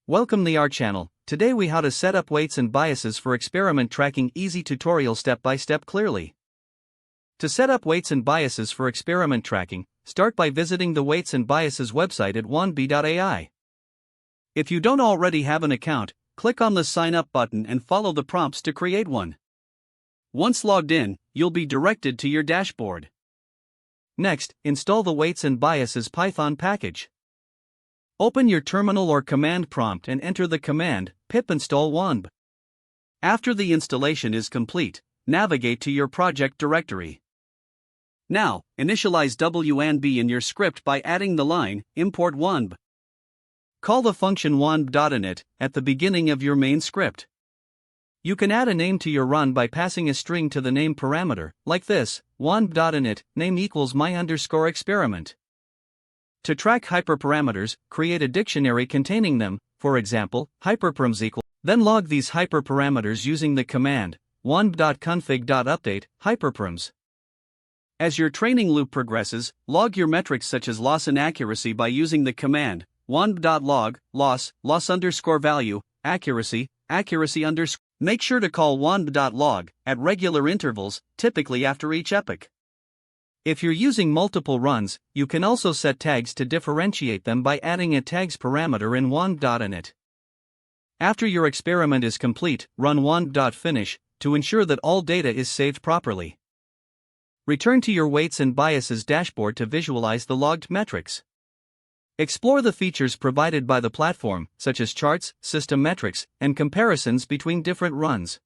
Welcome to our channel. Today we how to set up weights and biases for experiment tracking. Easy tutorial step by step clearly. To set up weights and biases for experiment tracking, start by visiting the weights and biases website at wanb.ai. If you don't already have an account, click on the sign up button and follow the prompts to create one. Once logged in, you'll be directed to your dashboard. Next, install the weights and biases Python package. Open your terminal or command prompt and enter the command pip install wanb. After the installation is complete, navigate to your project directory. Now, initialize wanb in your script by adding the line import wanb. Call the function wanb.init at the beginning of your main script. You can add a name to your run by passing a string to the name parameter, like this, wanb.init, name equals my_experiment. To track hyperparameters, create a dictionary containing them, for example, hyperparams equal. Then log these hyperparameters using the command wanb.config.update hyperparams. As your training loop progresses, log your metrics such as loss and accuracy by using the command wanb.log loss_value, accuracy _. Make sure to call wanb.log at regular intervals, typically after each epoch. If you're using multiple runs, you can also set tags to differentiate them by adding a tags parameter in wanb.init. After your experiment is complete, run wanb.finish to ensure that all data is saved properly. Return to your weights and biases dashboard to visualize the logged metrics. Explore the features provided by the platform, such as charts, system metrics, and comparisons between different runs.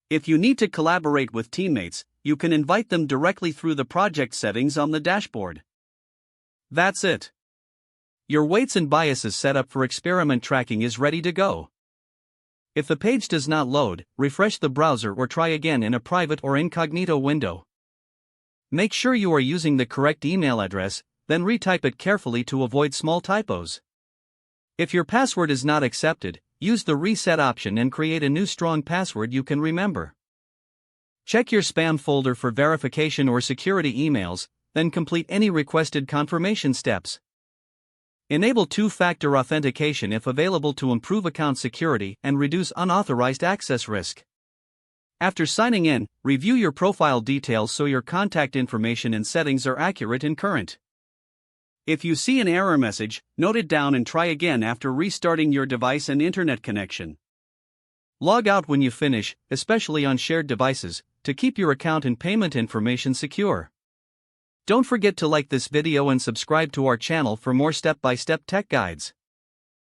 If you need to collaborate with teammates, you can invite them directly through the project settings on the dashboard. That's it. Your weights and biases setup for experiment tracking is ready to go. If the page does not load, refresh the browser or try again in a private or incognito window. Make sure you are using the correct email address, then retype it carefully to avoid small typos. If your password is not accepted, use the reset option and create a new strong password you can remember. Check your spam folder for verification or security emails, then complete any requested confirmation steps. Enable two-factor authentication if available to improve account security and reduce unauthorized access risk. After signing in, review your profile details so your contact information and settings are accurate and current. If you see an error message, note it down and try again after restarting your device and internet connection. Log out when you finish, especially on shared devices, to keep your account and payment information secure. Don't forget to like this video and subscribe to our channel for more step-by-step tech guides.